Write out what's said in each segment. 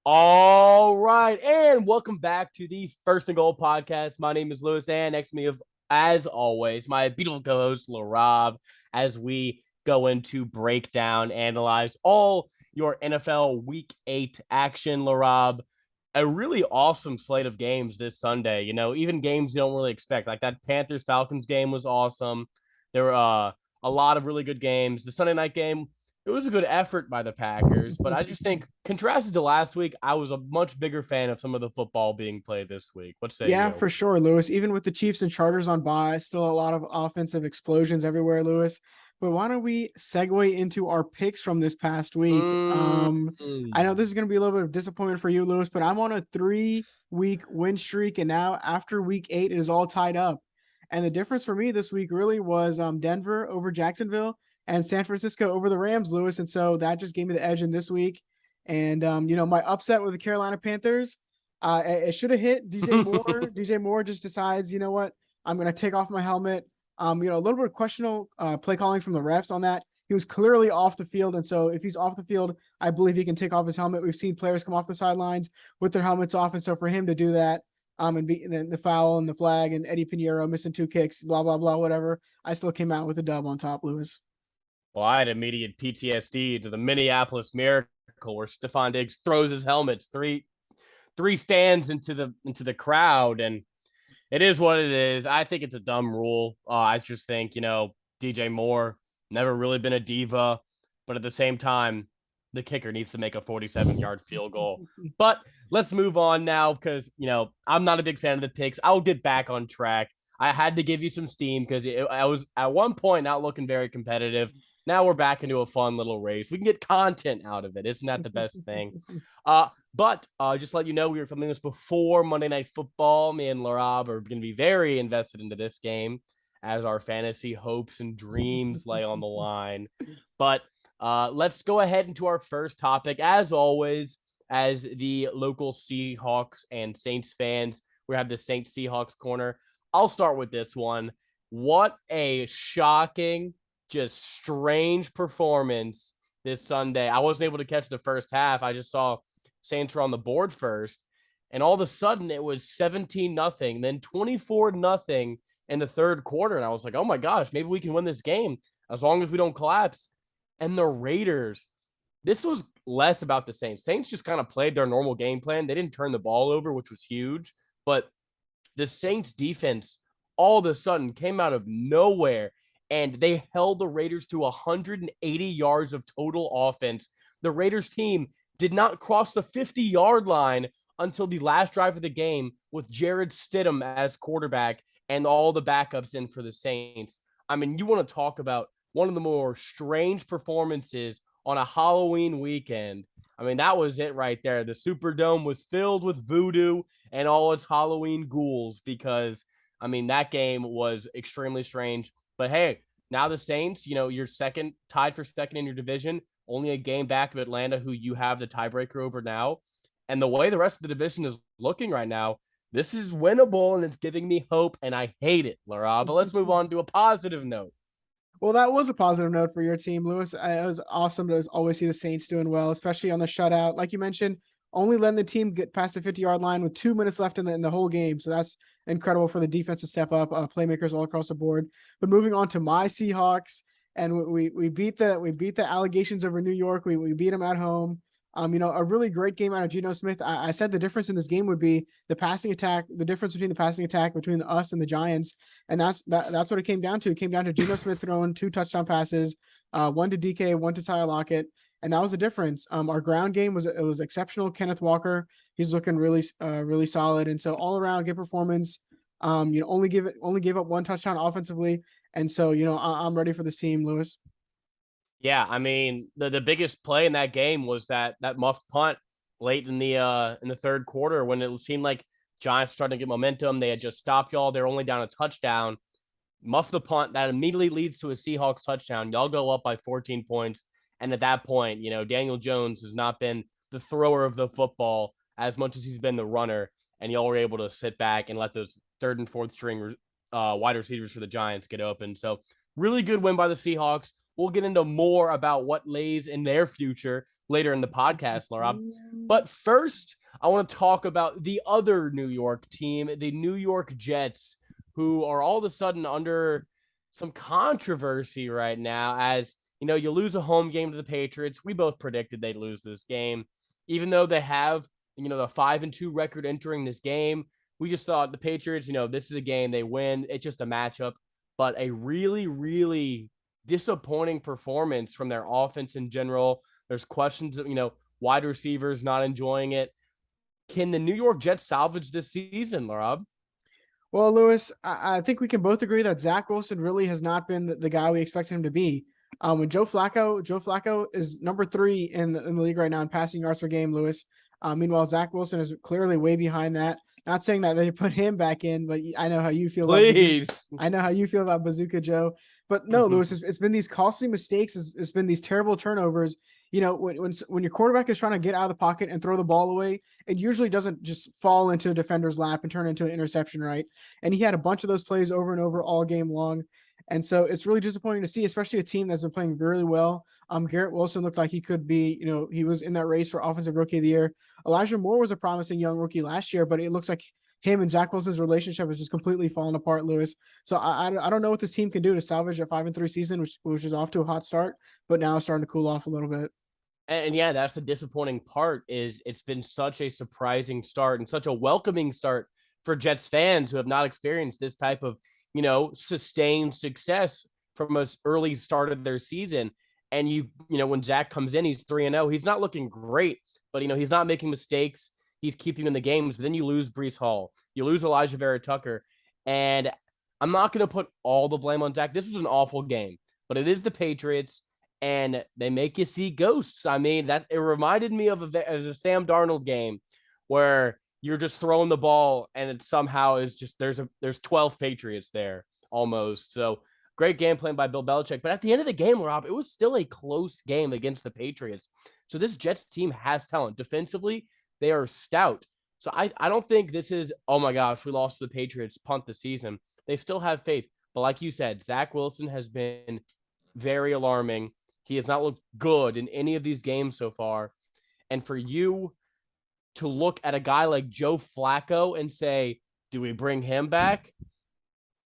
All right, and welcome back to the First and Goal podcast. My name is Lewis, and next to me, as always, my beautiful co-host Laraib, as we go into breakdown, analyze all your NFL Week 8 action. Laraib, a really awesome slate of games this Sunday. Even games you don't really expect, like that Panthers Falcons game was awesome. There were a lot of really good games. The Sunday night game, it was a good effort by the Packers, but I just think contrasted to last week, I was a much bigger fan of some of the football being played this week. What say Yeah, you? for sure, Lewis. Even with the Chiefs and Chargers on bye, still a lot of offensive explosions everywhere, Lewis. But why don't we segue into our picks from this past week? I know this is going to be a little bit of disappointment for you, Lewis, but I'm on a 3-week win streak, and now after week 8, it is all tied up. And the difference for me this week really was Denver over Jacksonville and San Francisco over the Rams, Lewis. And so that just gave me the edge in this week. And my upset with the Carolina Panthers. It should have hit DJ Moore. DJ Moore just decides, you know what? I'm going to take off my helmet. A little bit of questionable play calling from the refs on that. He was clearly off the field. And so if he's off the field, I believe he can take off his helmet. We've seen players come off the sidelines with their helmets off. And so for him to do that, and then the foul and the flag and Eddie Pinheiro missing 2 kicks, blah, blah, blah, whatever, I still came out with a dub on top, Lewis. Well, I had immediate PTSD to the Minneapolis Miracle where Stephon Diggs throws his helmets three stands into the crowd, and it is what it is. I think it's a dumb rule. I just think DJ Moore never really been a diva, but at the same time, the kicker needs to make a 47-yard field goal. But let's move on now because I'm not a big fan of the picks. I'll get back on track. I had to give you some steam because I was at one point not looking very competitive. Now we're back into a fun little race. We can get content out of it. Isn't that the best thing? But just to let you know, we were filming this before Monday Night Football. Me and Laraib are going to be very invested into this game as our fantasy hopes and dreams lay on the line. But let's go ahead into our first topic. As always, as the local Seahawks and Saints fans, we have the Saints Seahawks corner. I'll start with this one. What a shocking, just strange performance this Sunday. I wasn't able to catch the first half. I just saw Saints were on the board first, and all of a sudden it was 17-0, then 24-0 in the third quarter. And I was like, oh my gosh, maybe we can win this game as long as we don't collapse. And the Raiders, this was less about the Saints. Saints just kind of played their normal game plan. They didn't turn the ball over, which was huge. But the Saints defense all of a sudden came out of nowhere, and they held the Raiders to 180 yards of total offense. The Raiders team did not cross the 50-yard line until the last drive of the game with Jared Stidham as quarterback and all the backups in for the Saints. I mean, you want to talk about one of the more strange performances on a Halloween weekend. I mean, that was it right there. The Superdome was filled with voodoo and all its Halloween ghouls because, I mean, that game was extremely strange. But hey, now the Saints, you're tied for second in your division, only a game back of Atlanta, who you have the tiebreaker over now. And the way the rest of the division is looking right now, this is winnable, and it's giving me hope, and I hate it, Laura. But let's move on to a positive note. Well, that was a positive note for your team, Lewis. It was awesome to always see the Saints doing well, especially on the shutout. Like you mentioned, only letting the team get past the 50-yard line with 2 minutes left in the whole game. So that's incredible for the defense to step up, playmakers all across the board. But moving on to my Seahawks, and we beat the allegations over New York. We beat them at home. A really great game out of Geno Smith. I said the difference in this game would be the passing attack, the difference between the passing attack between us and the Giants. And that's what it came down to. It came down to Geno Smith throwing 2 touchdown passes, one to DK, one to Tyler Lockett. And that was the difference. Our ground game was exceptional. Kenneth Walker, he's looking really solid. And so all around good performance. Only gave up 1 touchdown offensively. And so, I'm ready for this team, Lewis. Yeah, I mean, the biggest play in that game was that muffed punt late in the third quarter when it seemed like Giants were starting to get momentum. They had just stopped y'all. They're only down a touchdown. Muff the punt. That immediately leads to a Seahawks touchdown. Y'all go up by 14 points. And at that point, Daniel Jones has not been the thrower of the football as much as he's been the runner. And y'all were able to sit back and let those third and fourth string wide receivers for the Giants get open. So really good win by the Seahawks. we'll get into more about what lays in their future later in the podcast, Laraib. But first, I want to talk about the other New York team, the New York Jets, who are all of a sudden under some controversy right now. As you know, you lose a home game to the Patriots. We both predicted they'd lose this game, even though they have, the 5-2 record entering this game. We just thought the Patriots, this is a game they win. It's just a matchup, but a really, really disappointing performance from their offense in general. There's questions of, wide receivers not enjoying it. Can the New York Jets salvage this season, Laraib? Well, Lewis, I think we can both agree that Zach Wilson really has not been the guy we expected him to be. When Joe Flacco is number 3 in the league right now in passing yards per game, Lewis. Meanwhile, Zach Wilson is clearly way behind that. Not saying that they put him back in, but I know how you feel. Please. I know how you feel about Bazooka Joe. But no, Lewis, it's been these costly mistakes. It's been these terrible turnovers. When your quarterback is trying to get out of the pocket and throw the ball away, it usually doesn't just fall into a defender's lap and turn into an interception, right? And he had a bunch of those plays over and over all game long. And so it's really disappointing to see, especially a team that's been playing really well. Garrett Wilson looked like he could be, he was in that race for Offensive Rookie of the Year. Elijah Moore was a promising young rookie last year, but it looks like him and Zach Wilson's relationship is just completely falling apart, Lewis. So I don't know what this team can do to salvage a 5-3 season, which is off to a hot start, but now it's starting to cool off a little bit. And yeah, that's the disappointing part. Is it's been such a surprising start and such a welcoming start for Jets fans who have not experienced this type of, sustained success from an early start of their season. And when Zach comes in, he's 3-0. He's not looking great, but he's not making mistakes. He's keeping in the games. But then you lose Breece Hall, you lose Elijah Vera Tucker, and I'm not going to put all the blame on Zach. This was an awful game, but it is the Patriots, and they make you see ghosts. I mean, it reminded me of a Sam Darnold game where you're just throwing the ball and it somehow is just there's 12 Patriots there almost. So great game plan by Bill Belichick. But at the end of the game, Rob, it was still a close game against the Patriots. So this Jets team has talent. Defensively, they are stout. So I don't think this is, oh my gosh, we lost to the Patriots, punt the season. They still have faith. But like you said, Zach Wilson has been very alarming. He has not looked good in any of these games so far. And for you to look at a guy like Joe Flacco and say, do we bring him back?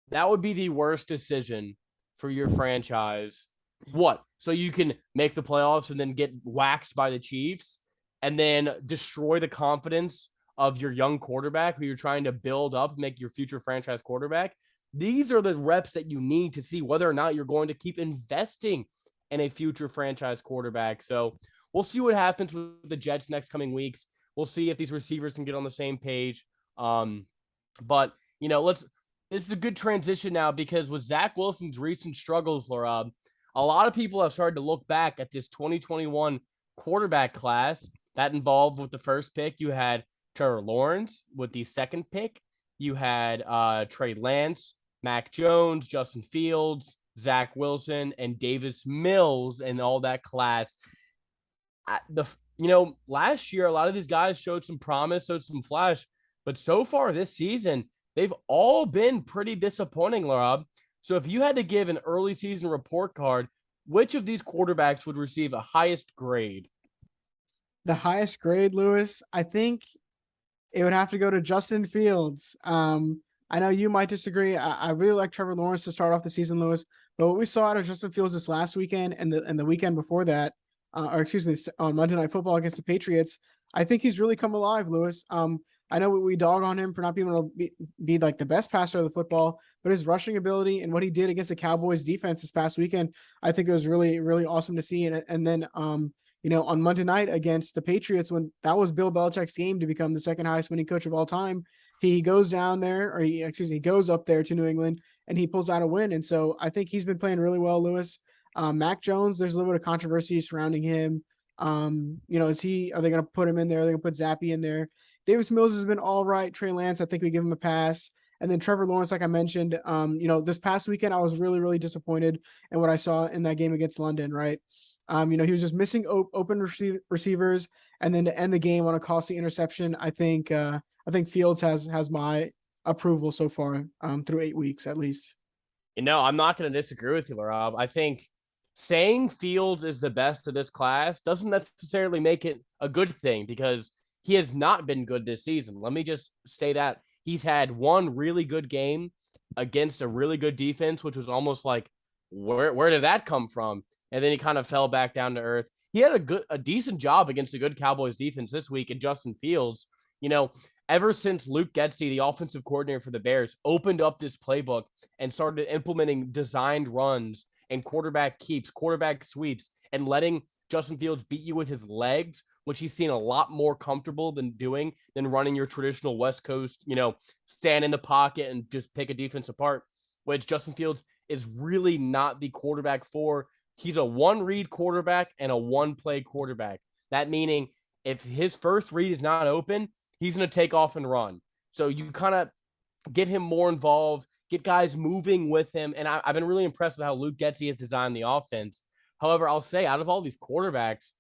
That would be the worst decision for your franchise. What? So you can make the playoffs and then get waxed by the Chiefs and then destroy the confidence of your young quarterback who you're trying to build up, make your future franchise quarterback? These are the reps that you need to see whether or not you're going to keep investing in a future franchise quarterback. So we'll see what happens with the Jets next coming weeks. We'll see if these receivers can get on the same page. But, this is a good transition now because with Zach Wilson's recent struggles, Laraib, a lot of people have started to look back at this 2021 quarterback class that involved with the first pick. You had Trevor Lawrence. With the second pick, you had Trey Lance, Mac Jones, Justin Fields, Zach Wilson, and Davis Mills, and all that class. Last year, a lot of these guys showed some promise, showed some flash, but so far this season, they've all been pretty disappointing, Laraib. So if you had to give an early season report card, which of these quarterbacks would receive a highest grade? The highest grade, Lewis, I think it would have to go to Justin Fields. I know you might disagree. I really like Trevor Lawrence to start off the season, Lewis, but what we saw out of Justin Fields this last weekend and the weekend before that, on Monday Night Football against the Patriots, I think he's really come alive, Lewis. I know we dog on him for not being able to be like the best passer of the football, but his rushing ability and what he did against the Cowboys defense this past weekend, I think it was really, really awesome to see. And then, on Monday night against the Patriots, when that was Bill Belichick's game to become the second highest winning coach of all time, he goes down there, he goes up there to New England and he pulls out a win. And so I think he's been playing really well, Lewis. Mac Jones, there's a little bit of controversy surrounding him. Are they going to put him in there? Are they going to put Zappy in there? Davis Mills has been all right. Trey Lance, I think we give him a pass. And then Trevor Lawrence, like I mentioned, this past weekend, I was really, really disappointed in what I saw in that game against London, right? He was just missing open receivers. And then to end the game on a costly interception, I think Fields has my approval so far through 8 weeks at least. I'm not going to disagree with you, Rob. I think saying Fields is the best of this class doesn't necessarily make it a good thing because he has not been good this season. Let me just say that he's had one really good game against a really good defense, which was almost like, where did that come from? And then he kind of fell back down to earth. He had a decent job against a good Cowboys defense this week, and Justin Fields, ever since Luke Getsy, the offensive coordinator for the Bears, opened up this playbook and started implementing designed runs and quarterback keeps, quarterback sweeps, and letting Justin Fields beat you with his legs, which he's seen a lot more comfortable than doing than running your traditional West Coast, stand in the pocket and just pick a defense apart, which Justin Fields is really not the quarterback for. He's a one-read quarterback and a one-play quarterback. That meaning if his first read is not open, he's going to take off and run. So you kind of get him more involved, get guys moving with him. And I've been really impressed with how Luke Getsy has designed the offense. However, I'll say out of all these quarterbacks,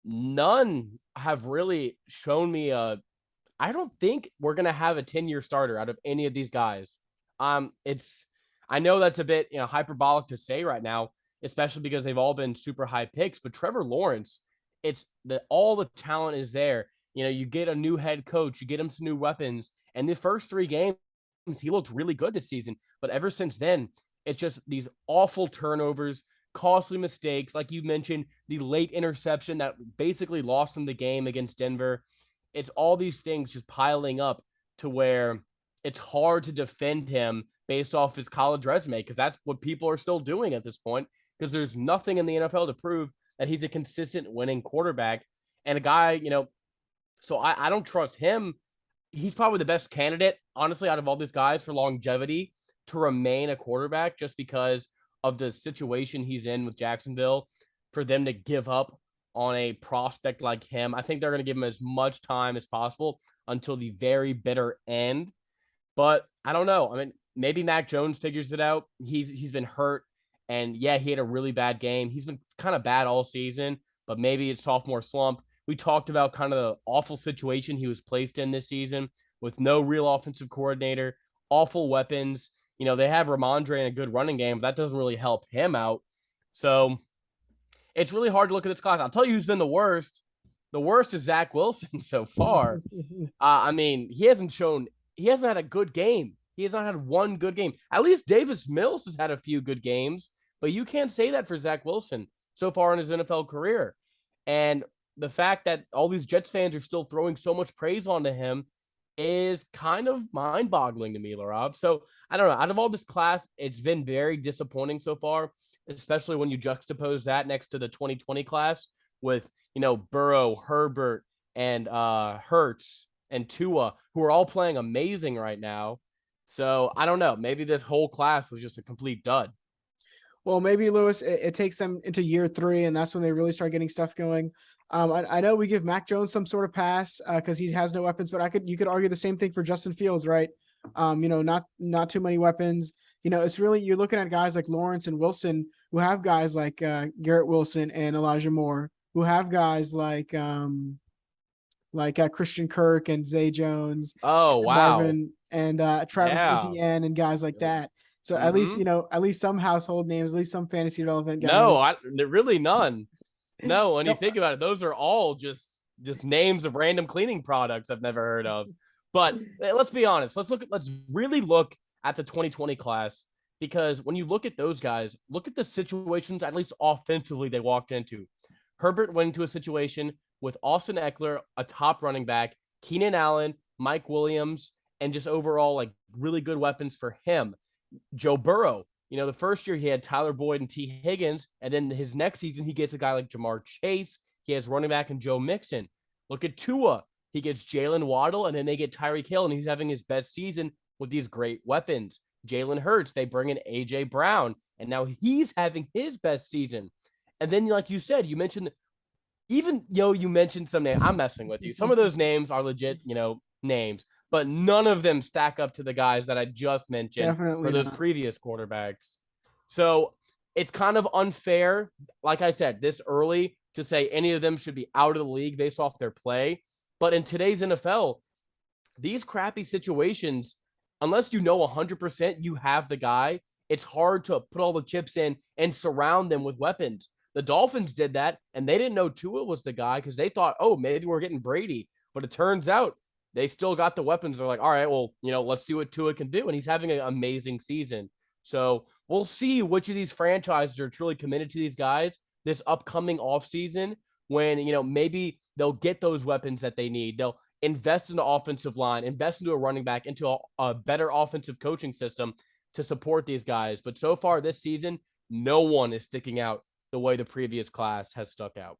none have really shown me I don't think we're going to have a 10-year starter out of any of these guys. I know that's a bit, hyperbolic to say right now, especially because they've all been super high picks, but Trevor Lawrence, all the talent is there. You get a new head coach, you get him some new weapons, and the first 3 games, he looked really good this season. But ever since then, it's just these awful turnovers, costly mistakes. Like you mentioned, the late interception that basically lost him the game against Denver. It's all these things just piling up to where it's hard to defend him based off his college resume, because that's what people are still doing at this point, because there's nothing in the NFL to prove that he's a consistent winning quarterback. And a guy, so I don't trust him. He's probably the best candidate, honestly, out of all these guys for longevity to remain a quarterback, just because of the situation he's in with Jacksonville. For them to give up on a prospect like him, I think they're going to give him as much time as possible until the very bitter end. But I don't know. I mean, maybe Mac Jones figures it out. He's been hurt, and yeah, he had a really bad game. He's been kind of bad all season, but maybe it's sophomore slump. We talked about kind of the awful situation he was placed in this season with no real offensive coordinator, awful weapons. They have Ramondre in a good running game, but that doesn't really help him out. So it's really hard to look at this class. I'll tell you who's been the worst. The worst is Zach Wilson so far. He hasn't had a good game. He has not had one good game. At least Davis Mills has had a few good games, but you can't say that for Zach Wilson so far in his NFL career. And the fact that all these Jets fans are still throwing so much praise onto him is kind of mind-boggling to me, Laraib. So I don't know. Out of all this class, it's been very disappointing so far, especially when you juxtapose that next to the 2020 class with, Burrow, Herbert, and Hurts and Tua, who are all playing amazing right now. So I don't know. Maybe this whole class was just a complete dud. Well, maybe, Lewis, it takes them into year 3, and that's when they really start getting stuff going. I know we give Mac Jones some sort of pass because he has no weapons, but you could argue the same thing for Justin Fields, right? Not too many weapons. It's really, you're looking at guys like Lawrence and Wilson who have guys like Garrett Wilson and Elijah Moore, who have guys like Christian Kirk and Zay Jones. Oh, wow. Marvin and Travis Etienne and guys like that. So at least some household names, at least some fantasy relevant guys. No, really none. No, when you think about it, those are all just names of random cleaning products I've never heard of. But let's be honest. Let's really look at the 2020 class, because when you look at those guys, look at the situations, at least offensively, they walked into. Herbert went into a situation with Austin Eckler, a top running back, Keenan Allen, Mike Williams, and just overall like really good weapons for him. Joe Burrow, the first year he had Tyler Boyd and T. Higgins, and then his next season he gets a guy like Jamar Chase. He has running back and Joe Mixon. Look at Tua. He gets Jalen Waddle, and then they get Tyreek Hill, and he's having his best season with these great weapons. Jalen Hurts, they bring in A.J. Brown, and now he's having his best season. And then, like you said, you mentioned you mentioned some names. I'm messing with you. Some of those names are legit, names, but none of them stack up to the guys that I just mentioned. Definitely for those previous quarterbacks. So it's kind of unfair, like I said, this early to say any of them should be out of the league based off their play. But in today's NFL, these crappy situations, unless 100% you have the guy, it's hard to put all the chips in and surround them with weapons. The Dolphins did that, and they didn't know Tua was the guy because they thought, oh, maybe we're getting Brady. But it turns out they still got the weapons. They're like, all right, well, let's see what Tua can do. And he's having an amazing season. So we'll see which of these franchises are truly committed to these guys this upcoming offseason when, maybe they'll get those weapons that they need. They'll invest in the offensive line, invest into a running back, into a better offensive coaching system to support these guys. But so far this season, no one is sticking out the way the previous class has stuck out.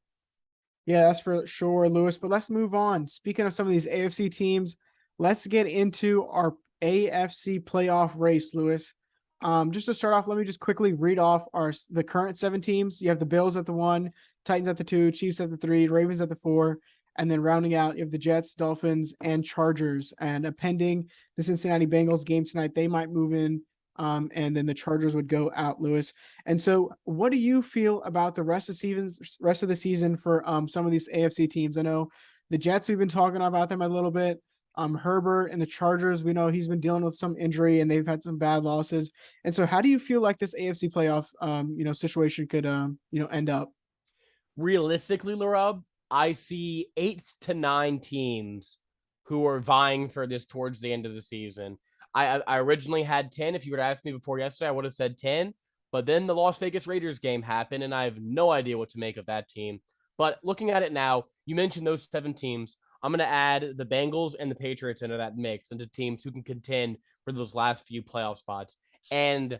Yeah, that's for sure, Lewis. But let's move on. Speaking of some of these AFC teams, let's get into our AFC playoff race, Lewis. Just to start off, let me just quickly read off the current 7 teams. You have the Bills at the 1, Titans at the 2, Chiefs at the 3, Ravens at the 4, and then rounding out, you have the Jets, Dolphins, and Chargers. And pending the Cincinnati Bengals game tonight, they might move in, and then the Chargers would go out, Lewis. And so, what do you feel about the rest of the season for some of these AFC teams? I know the Jets, we've been talking about them a little bit. Herbert and the Chargers, we know he's been dealing with some injury and they've had some bad losses. And so how do you feel like this AFC playoff, situation could, end up? Realistically, Laraib, I see 8 to 9 teams who are vying for this towards the end of the season. I originally had 10. If you were to ask me before yesterday, I would have said 10. But then the Las Vegas Raiders game happened, and I have no idea what to make of that team. But looking at it now, you mentioned those 7 teams. I'm going to add the Bengals and the Patriots into that mix, into teams who can contend for those last few playoff spots. And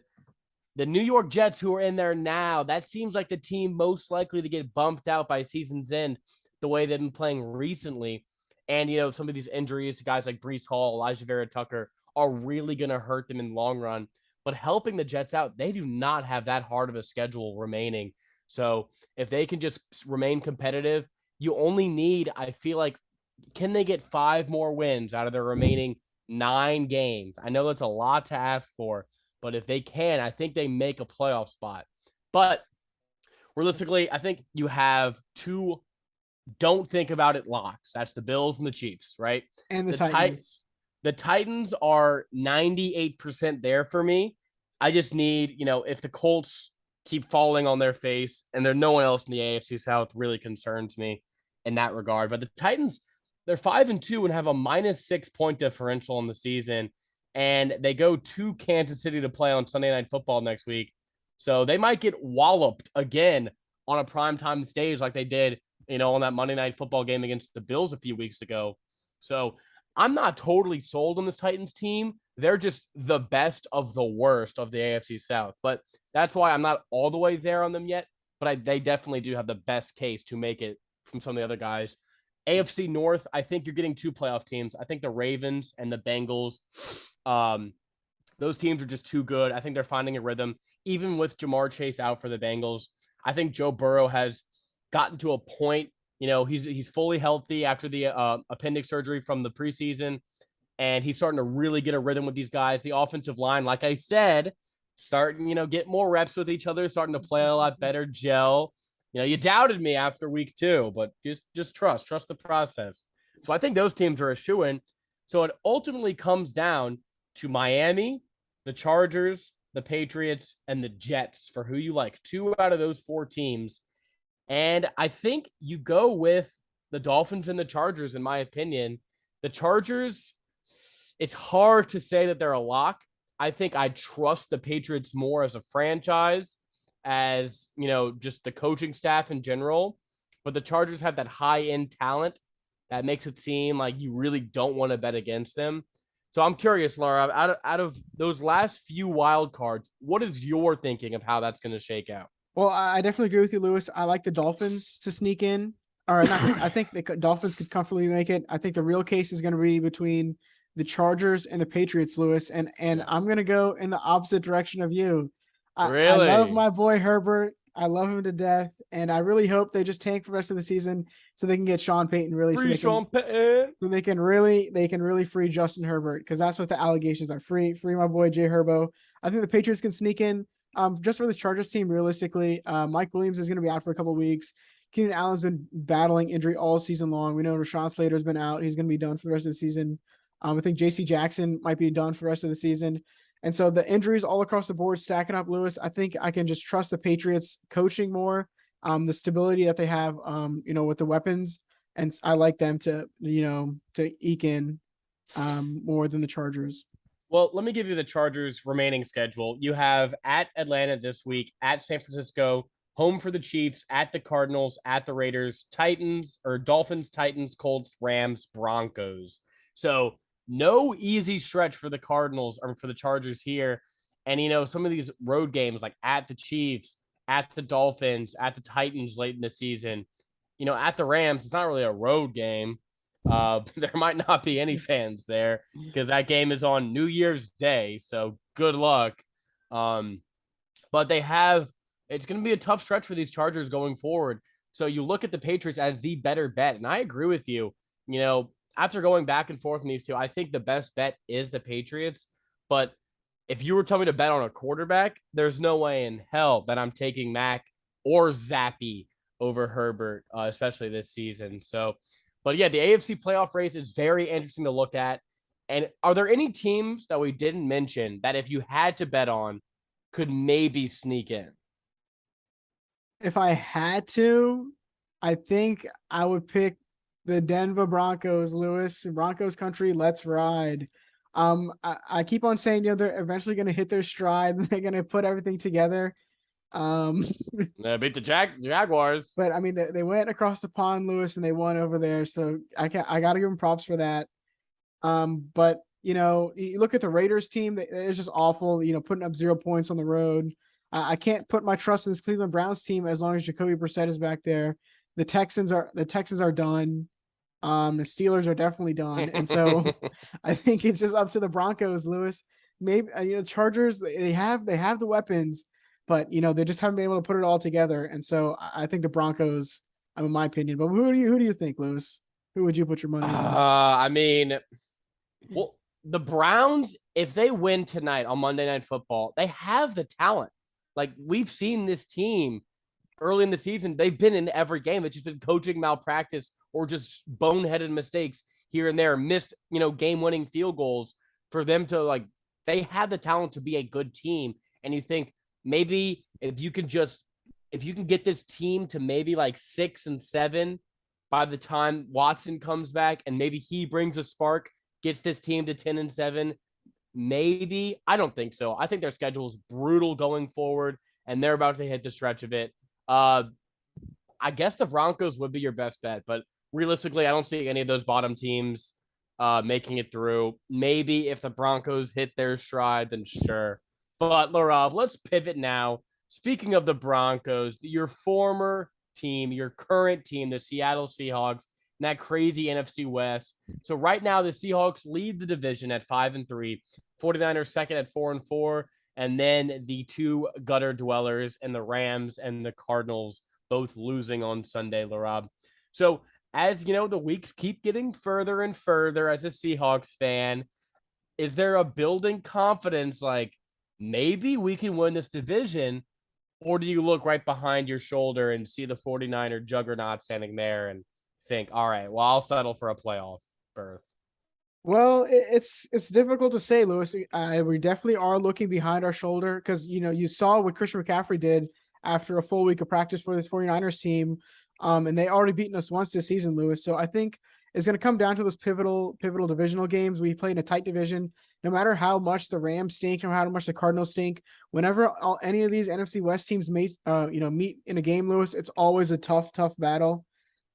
the New York Jets, who are in there now, that seems like the team most likely to get bumped out by season's end the way they've been playing recently. And, some of these injuries to guys like Breece Hall, Elijah Vera Tucker are really going to hurt them in the long run. But helping the Jets out, they do not have that hard of a schedule remaining. So if they can just remain competitive, you only need, I feel like, can they get 5 more wins out of their remaining 9 games? I know that's a lot to ask for, but if they can, I think they make a playoff spot. But realistically, I think you have 2 don't think about it locks. That's the Bills and the Chiefs, right? And the Titans. The Titans are 98% there for me. I just need, if the Colts keep falling on their face and there's no one else in the AFC South really concerns me in that regard. But the Titans, they're 5-2 and have a -6 point differential in the season. And they go to Kansas City to play on Sunday Night Football next week. So they might get walloped again on a primetime stage like they did, on that Monday Night Football game against the Bills a few weeks ago. So I'm not totally sold on this Titans team. They're just the best of the worst of the AFC South. But that's why I'm not all the way there on them yet. But they definitely do have the best case to make it from some of the other guys. AFC North, I think you're getting 2 playoff teams. I think the Ravens and the Bengals, those teams are just too good. I think they're finding a rhythm, even with Jamar Chase out for the Bengals. I think Joe Burrow has gotten to a point, he's fully healthy after the appendix surgery from the preseason, and he's starting to really get a rhythm with these guys. The offensive line, like I said, starting, get more reps with each other, starting to play a lot better, gel. You doubted me after week 2, but just trust the process. So I think those teams are a shoo-in. So it ultimately comes down to Miami, the Chargers, the Patriots, and the Jets for who you like. 2 out of those 4 teams. And I think you go with the Dolphins and the Chargers, in my opinion. The Chargers, it's hard to say that they're a lock. I think I trust the Patriots more as a franchise, as just the coaching staff in general, but the Chargers have that high-end talent that makes it seem like you really don't want to bet against them. So I'm curious, Laura, out of those last few wild cards, what is your thinking of how that's going to shake out? Well, I definitely agree with you, Lewis. I like the Dolphins to sneak in. Or not, I think the Dolphins could comfortably make it. I think the real case is going to be between the Chargers and the Patriots, Lewis. And I'm going to go in the opposite direction of you. Really? I love my boy Herbert. I love him to death, and I really hope they just tank for the rest of the season so they can get Sean Payton really. Sean Payton. So they can really free Justin Herbert, because that's what the allegations are. Free my boy Jay Herbo. I think the Patriots can sneak in. Just for this Chargers team, realistically, Mike Williams is going to be out for a couple of weeks. Keenan Allen's been battling injury all season long. We know Rashawn Slater's been out. He's going to be done for the rest of the season. I think J.C. Jackson might be done for the rest of the season. And so the injuries all across the board stacking up, Lewis. I think I can just trust the Patriots coaching more, the stability that they have, with the weapons. And I like them to eke in more than the Chargers. Well, let me give you the Chargers' remaining schedule. You have at Atlanta this week, at San Francisco, home for the Chiefs, at the Cardinals, at the Raiders, Dolphins, Titans, Colts, Rams, Broncos. So no easy stretch for the Cardinals or for the Chargers here. And, some of these road games like at the Chiefs, at the Dolphins, at the Titans late in the season, at the Rams, it's not really a road game. There might not be any fans there because that game is on New Year's Day. So good luck. But it's going to be a tough stretch for these Chargers going forward. So you look at the Patriots as the better bet. And I agree with you. After going back and forth in these two, I think the best bet is the Patriots. But if you were telling me to bet on a quarterback, there's no way in hell that I'm taking Mac or Zappy over Herbert, especially this season. So, but yeah, the AFC playoff race is very interesting to look at. And are there any teams that we didn't mention that if you had to bet on could maybe sneak in? If I had to, I think I would pick the Denver Broncos, Lewis. Broncos country, let's ride. I keep on saying, they're eventually going to hit their stride and they're going to put everything together. Beat the Jaguars. But I mean, they went across the pond, Lewis, and they won over there. So I got to give them props for that. But you look at the Raiders team, it's just awful, putting up 0 points on the road. I can't put my trust in this Cleveland Browns team as long as Jacoby Brissett is back there. The Texans are done. The Steelers are definitely done. And so I think it's just up to the Broncos, Lewis. Maybe, Chargers, they have the weapons, but, they just haven't been able to put it all together. And so I think the Broncos, in my opinion. But who do you think, Lewis? Who would you put your money on? Well, the Browns, if they win tonight on Monday Night Football, they have the talent. Like, we've seen this team early in the season. They've been in every game. It's just been coaching malpractice or just boneheaded mistakes here and there, missed, game-winning field goals for them to, they have the talent to be a good team. And you think maybe if you can get this team to maybe 6-7 by the time Watson comes back and maybe he brings a spark, gets this team to 10-7, maybe. I don't think so. I think their schedule is brutal going forward, and they're about to hit the stretch of it. I guess the Broncos would be your best bet, but realistically, I don't see any of those bottom teams making it through. Maybe if the Broncos hit their stride, then sure. But Laraib, let's pivot now. Speaking of the Broncos, your former team, your current team, the Seattle Seahawks, and that crazy NFC West. So right now, the Seahawks lead the division at 5-3, 49ers second at 4-4, and then the two gutter dwellers and the Rams and the Cardinals both losing on Sunday, Laraib. So as you know, the weeks keep getting further and further as a Seahawks fan. Is there a building confidence maybe we can win this division? Or do you look right behind your shoulder and see the 49er juggernaut standing there and think, all right, well, I'll settle for a playoff berth? Well, it's difficult to say, Lewis. We definitely are looking behind our shoulder because, you saw what Christian McCaffrey did after a full week of practice for this 49ers team. And they already beaten us once this season, Lewis. So I think it's going to come down to those pivotal divisional games. We play in a tight division. No matter how much the Rams stink, no matter how much the Cardinals stink, whenever any of these NFC West teams meet in a game, Lewis, it's always a tough battle.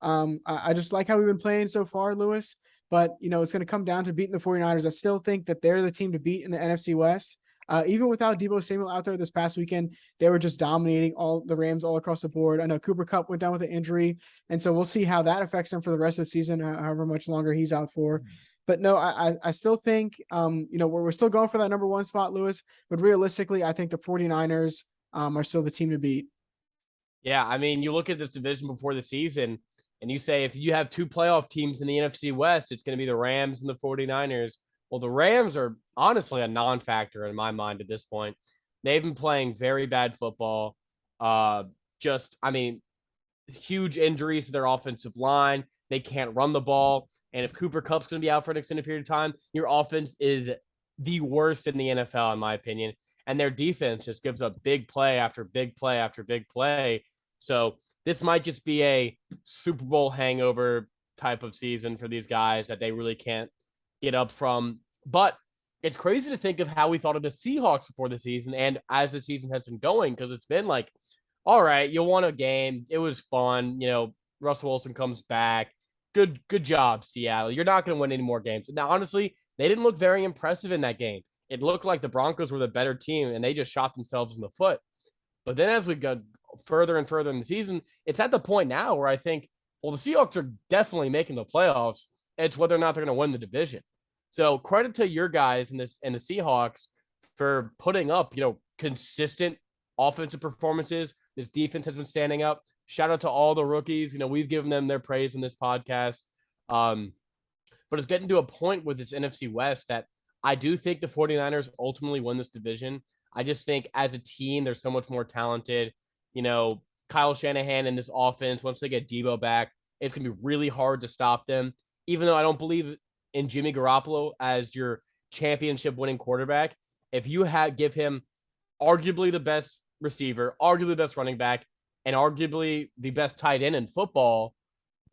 I just like how we've been playing so far, Lewis. But, it's going to come down to beating the 49ers. I still think that they're the team to beat in the NFC West. Even without Deebo Samuel out there this past weekend, they were just dominating all the Rams all across the board. I know Cooper Kupp went down with an injury, and so we'll see how that affects him for the rest of the season, however much longer he's out for. But no, I still think, we're still going for that number one spot, Lewis. But realistically, I think the 49ers are still the team to beat. Yeah, I mean, you look at this division before the season, and you say if you have two playoff teams in the NFC West, it's going to be the Rams and the 49ers. Well, the Rams are honestly a non-factor in my mind at this point. They've been playing very bad football. Huge injuries to their offensive line. They can't run the ball. And if Cooper Kupp's going to be out for an extended period of time, your offense is the worst in the NFL, in my opinion. And their defense just gives up big play after big play after big play. So this might just be a Super Bowl hangover type of season for these guys that they really can't get up from. But it's crazy to think of how we thought of the Seahawks before the season and as the season has been going, because it's been like, all right, you won a game. It was fun. Russell Wilson comes back. Good job, Seattle. You're not going to win any more games. Now, honestly, they didn't look very impressive in that game. It looked like the Broncos were the better team, and they just shot themselves in the foot. But then as we go further and further in the season, it's at the point now where I think, well, the Seahawks are definitely making the playoffs. It's whether or not they're going to win the division. So credit to your guys in this and the Seahawks for putting up, consistent offensive performances. This defense has been standing up. Shout out to all the rookies. We've given them their praise in this podcast. But it's getting to a point with this NFC West that I do think the 49ers ultimately win this division. I just think as a team, they're so much more talented. Kyle Shanahan and this offense, once they get Debo back, it's going to be really hard to stop them. Even though I don't believe in Jimmy Garoppolo as your championship winning quarterback, if you give him arguably the best receiver, arguably the best running back, and arguably the best tight end in football,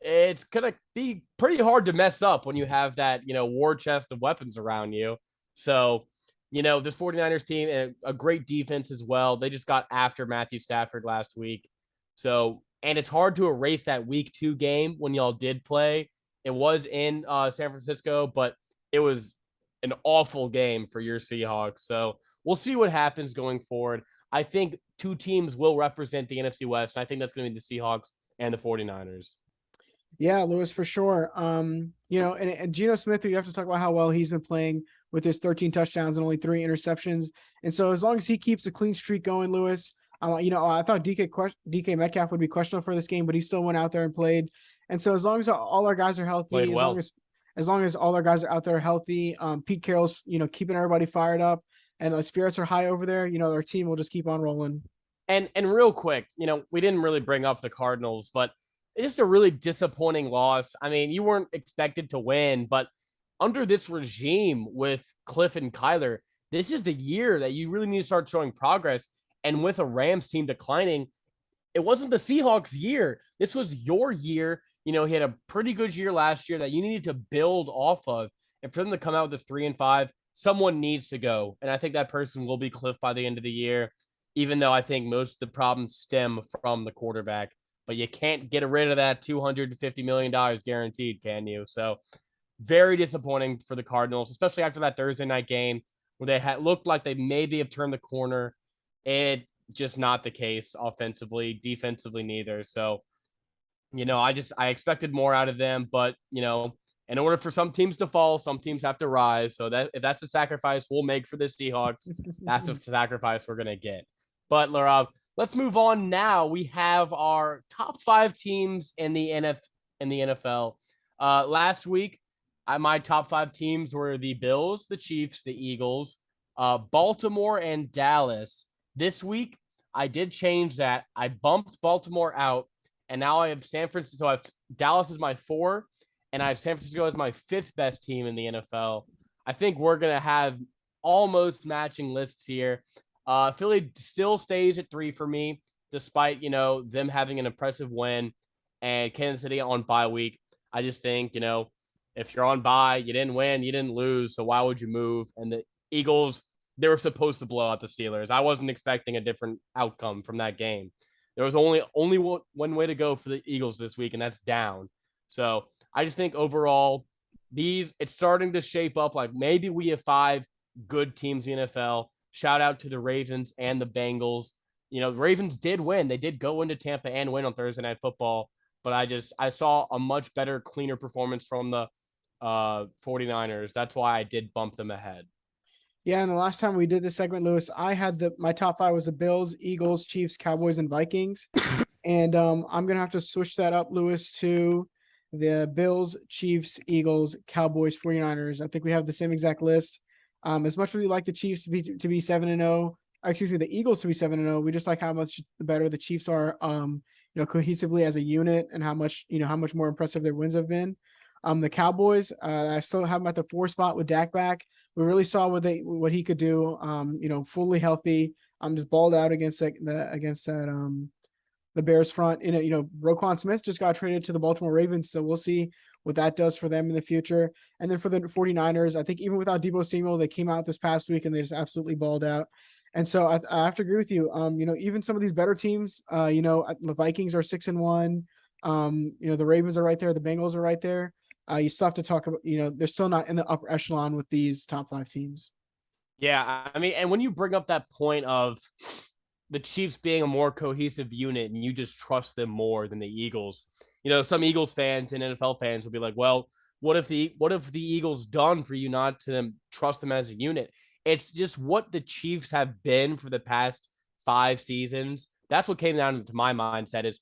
it's going to be pretty hard to mess up when you have that, war chest of weapons around you. So, this 49ers team, and a great defense as well. They just got after Matthew Stafford last week. So, and it's hard to erase that week 2 game when y'all did play. It was in San Francisco, but it was an awful game for your Seahawks. So we'll see what happens going forward. I think 2 teams will represent the NFC West. I think that's going to be the Seahawks and the 49ers. Yeah, Lewis, for sure. And Geno Smith, you have to talk about how well he's been playing with his 13 touchdowns and only 3 interceptions. And so as long as he keeps a clean streak going, Lewis, I thought DK Metcalf would be questionable for this game, but he still went out there and played. And so as long as all our guys are healthy, as long as all our guys are out there healthy, Pete Carroll's, keeping everybody fired up and the spirits are high over there, our team will just keep on rolling. And real quick, we didn't really bring up the Cardinals, but it's just a really disappointing loss. I mean, you weren't expected to win, but under this regime with Cliff and Kyler, this is the year that you really need to start showing progress. And with a Rams team declining, it wasn't the Seahawks' year. This was your year. He had a pretty good year last year that you needed to build off of. And for them to come out with this 3-5, someone needs to go. And I think that person will be Cliff by the end of the year, even though I think most of the problems stem from the quarterback. But you can't get rid of that $250 million guaranteed, can you? So very disappointing for the Cardinals, especially after that Thursday night game where they had looked like they maybe have turned the corner. It just not the case offensively, defensively neither. So, I expected more out of them, but in order for some teams to fall, some teams have to rise. So that if that's the sacrifice we'll make for the Seahawks, that's the sacrifice we're gonna get. But Laraib, let's move on now. We have our top 5 teams in the NFL. Last week, my top 5 teams were the Bills, the Chiefs, the Eagles, Baltimore, and Dallas. This week, I did change that. I bumped Baltimore out, and now I have San Francisco. So I have Dallas as my 4, and I have San Francisco as my 5th best team in the NFL. I think we're going to have almost matching lists here. Philly still stays at 3 for me, despite, them having an impressive win, and Kansas City on bye week. I just think, if you're on bye, you didn't win, you didn't lose, so why would you move? And the Eagles, they were supposed to blow out the Steelers. I wasn't expecting a different outcome from that game. There was only one way to go for the Eagles this week, and that's down. So I just think overall, it's starting to shape up like maybe we have 5 good teams in the NFL. Shout out to the Ravens and the Bengals. The Ravens did win. They did go into Tampa and win on Thursday Night Football, but I saw a much better, cleaner performance from the 49ers. That's why I did bump them ahead. Yeah, and the last time we did this segment, Lewis, I had my top 5 was the Bills, Eagles, Chiefs, Cowboys, and Vikings. And I'm going to have to switch that up, Lewis, to the Bills, Chiefs, Eagles, Cowboys, 49ers. I think we have the same exact list. As much as we like the Chiefs to be 7-0, the Eagles to be 7-0, we just like how much better the Chiefs are, cohesively as a unit, and how much more impressive their wins have been. The Cowboys, I still have them at the 4 spot with Dak back. we really saw what he could do. Fully healthy. Just balled out against the Bears front. Roquan Smith just got traded to the Baltimore Ravens, so we'll see what that does for them in the future. And then for the 49ers, I think even without Deebo Samuel, they came out this past week and they just absolutely balled out. And so I have to agree with you. Even some of these better teams, the Vikings are 6-1. The Ravens are right there. The Bengals are right there. You still have to talk about, they're still not in the upper echelon with these top 5 teams. Yeah, I mean, and when you bring up that point of the Chiefs being a more cohesive unit and you just trust them more than the Eagles, some Eagles fans and NFL fans will be like, well, what if the Eagles done for you not to trust them as a unit? It's just what the Chiefs have been for the past 5 seasons. That's what came down to my mindset is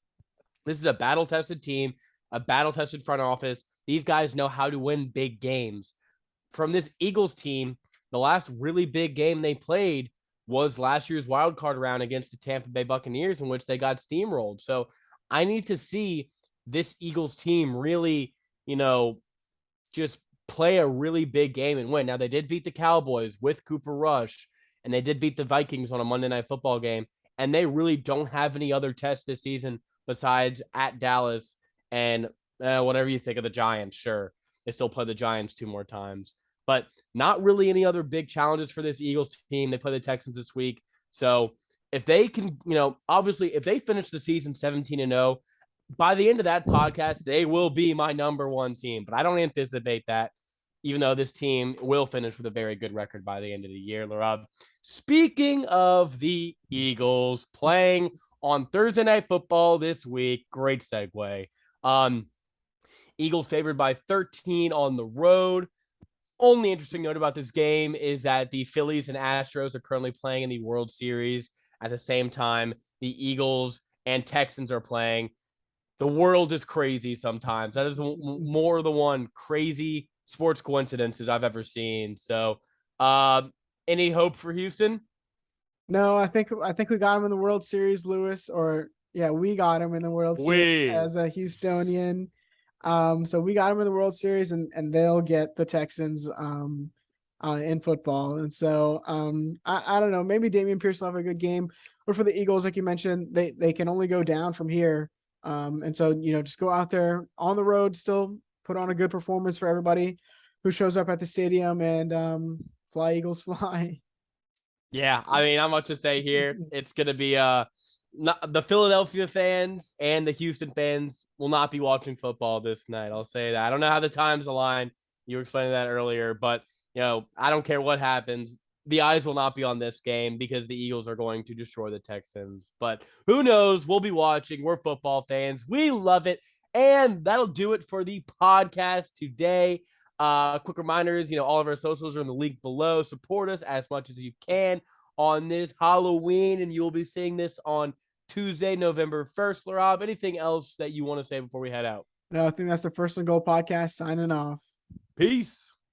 this is a battle-tested team, a battle-tested front office. These guys know how to win big games. From this Eagles team, the last really big game they played was last year's wild card round against the Tampa Bay Buccaneers, in which they got steamrolled. So I need to see this Eagles team really, just play a really big game and win. Now, they did beat the Cowboys with Cooper Rush, and they did beat the Vikings on a Monday Night Football game, and they really don't have any other tests this season besides at Dallas and whatever you think of the Giants. Sure, they still play the Giants 2 more times, but not really any other big challenges for this Eagles team. They play the Texans this week. So if they can, obviously, if they finish the season 17-0, by the end of that podcast, they will be my number 1 team. But I don't anticipate that, even though this team will finish with a very good record by the end of the year, Laraib. Speaking of the Eagles playing on Thursday Night Football this week, great segue. Eagles favored by 13 on the road. Only interesting note about this game is that the Phillies and Astros are currently playing in the World Series. At the same time, the Eagles and Texans are playing. The world is crazy sometimes. That is more the one crazy sports coincidences I've ever seen. So, any hope for Houston? No, I think we got him in the World Series, Lewis. Or yeah, we got him in the World Series as a Houstonian. So we got him in the World Series, and they'll get the Texans in football. And so I don't know. Maybe Dameon Pierce will have a good game, but for the Eagles, like you mentioned, they can only go down from here. And so just go out there on the road, still put on a good performance for everybody who shows up at the stadium, and fly Eagles fly. Yeah, I mean, not much to say here. It's gonna be the Philadelphia fans and the Houston fans will not be watching football this night. I'll say that. I don't know how the times align. You were explaining that earlier, but I don't care what happens. The eyes will not be on this game because the Eagles are going to destroy the Texans. But who knows? We'll be watching. We're football fans. We love it. And that'll do it for the podcast today. Quick reminders, all of our socials are in the link below. Support us as much as you can on this Halloween, and you'll be seeing this on Tuesday, November 1st. Laraib, anything else that you want to say before we head out? No, I think that's the First and Goal podcast signing off. Peace.